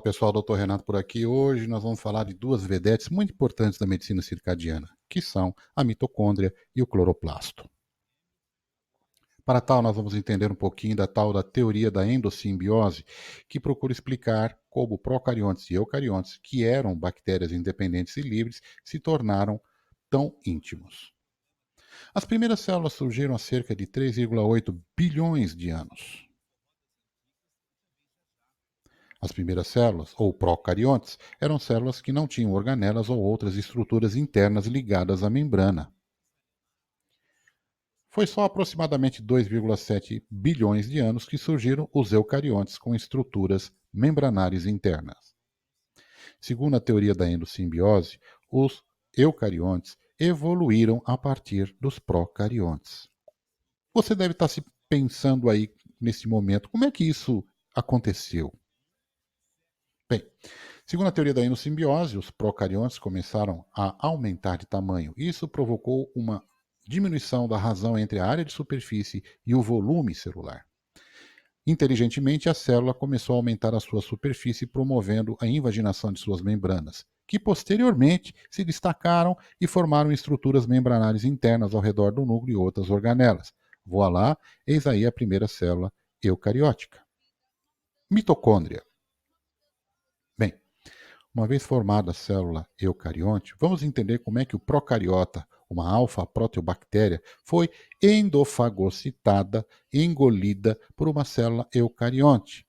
pessoal, Dr. Renato por aqui. Hoje nós vamos falar de duas vedetes muito importantes da medicina circadiana, que são a mitocôndria e o cloroplasto. Para tal, nós vamos entender um pouquinho da tal da teoria da endossimbiose, que procura explicar como procariontes e eucariontes, que eram bactérias independentes e livres, se tornaram tão íntimos. As primeiras células surgiram há cerca de 3,8 bilhões de anos. As primeiras células, ou procariontes, eram células que não tinham organelas ou outras estruturas internas ligadas à membrana. Foi só aproximadamente 2,7 bilhões de anos que surgiram os eucariontes com estruturas membranares internas. Segundo a teoria da endossimbiose, os eucariontes evoluíram a partir dos procariontes. Você deve estar se pensando aí nesse momento, como é que isso aconteceu? Bem, segundo a teoria da endossimbiose, os procariontes começaram a aumentar de tamanho. Isso provocou uma diminuição da razão entre a área de superfície e o volume celular. Inteligentemente, a célula começou a aumentar a sua superfície, promovendo a invaginação de suas membranas, que posteriormente se destacaram e formaram estruturas membranares internas ao redor do núcleo e outras organelas. Voilá, eis aí a primeira célula eucariótica. Mitocôndria. Bem, uma vez formada a célula eucarionte, vamos entender como é que o procariota, uma alfa-proteobactéria, foi endofagocitada, engolida por uma célula eucarionte.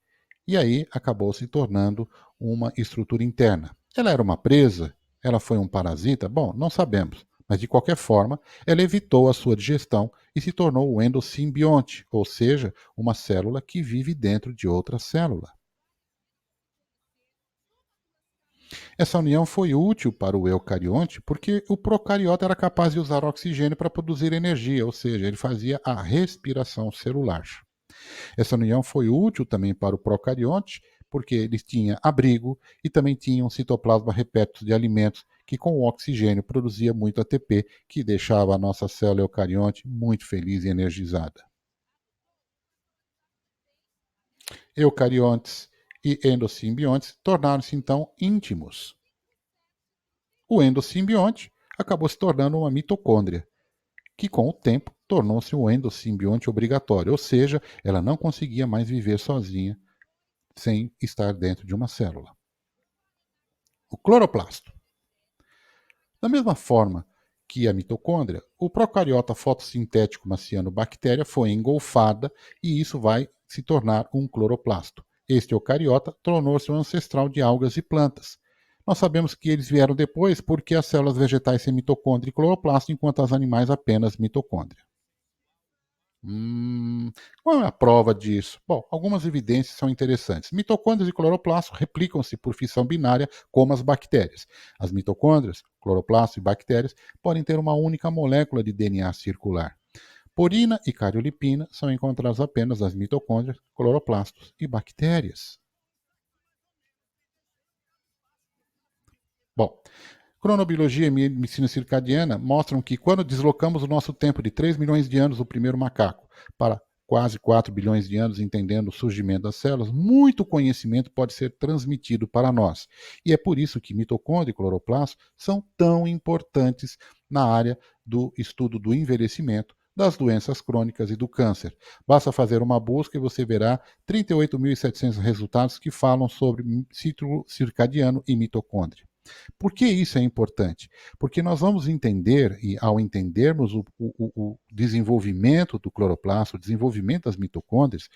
E aí acabou se tornando uma estrutura interna. Ela era uma presa? Ela foi um parasita? Bom, não sabemos. Mas, de qualquer forma, ela evitou a sua digestão e se tornou o endosimbionte, ou seja, uma célula que vive dentro de outra célula. Essa união foi útil para o eucarionte porque o procariota era capaz de usar oxigênio para produzir energia, ou seja, ele fazia a respiração celular. Essa união foi útil também para o procarionte porque ele tinha abrigo e também tinha um citoplasma repleto de alimentos que com o oxigênio produzia muito ATP, que deixava a nossa célula eucarionte muito feliz e energizada. Eucariontes e endosimbiontes tornaram-se então íntimos. O endosimbionte acabou se tornando uma mitocôndria, que com o tempo tornou-se um endosimbionte obrigatório, ou seja, ela não conseguia mais viver sozinha sem estar dentro de uma célula. O cloroplasto. Da mesma forma que a mitocôndria, o procariota fotossintético uma cianobactéria foi engolfada e isso vai se tornar um cloroplasto. Este eucariota tornou-se um ancestral de algas e plantas. Nós sabemos que eles vieram depois porque as células vegetais têm mitocôndria e cloroplasto, enquanto as animais apenas mitocôndria. Qual é a prova disso? Bom, algumas evidências são interessantes. Mitocôndrias e cloroplasto replicam-se por fissão binária como as bactérias. As mitocôndrias, cloroplasto e bactérias podem ter uma única molécula de DNA circular. Porina e cariolipina são encontradas apenas nas mitocôndrias, cloroplastos e bactérias. Bom, cronobiologia e medicina circadiana mostram que quando deslocamos o nosso tempo de 3 milhões de anos do primeiro macaco para quase 4 bilhões de anos entendendo o surgimento das células, muito conhecimento pode ser transmitido para nós. E é por isso que mitocôndria e cloroplasto são tão importantes na área do estudo do envelhecimento, das doenças crônicas e do câncer. Basta fazer uma busca e você verá 38.700 resultados que falam sobre ciclo circadiano e mitocôndria. Por que isso é importante? Porque nós vamos entender, e ao entendermos o desenvolvimento do cloroplasto, o desenvolvimento das mitocôndrias,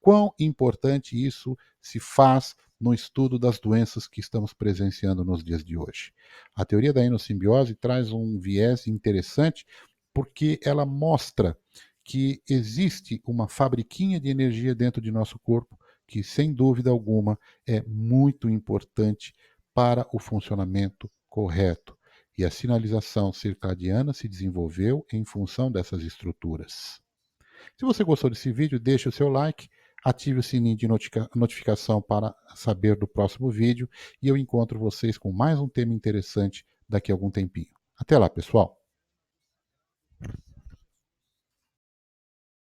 quão importante isso se faz no estudo das doenças que estamos presenciando nos dias de hoje. A teoria da endossimbiose traz um viés interessante porque ela mostra que existe uma fabriquinha de energia dentro de nosso corpo que, sem dúvida alguma, é muito importante para o funcionamento correto. E a sinalização circadiana se desenvolveu em função dessas estruturas. Se você gostou desse vídeo, deixe o seu like, ative o sininho de notificação para saber do próximo vídeo e eu encontro vocês com mais um tema interessante daqui a algum tempinho. Até lá, pessoal!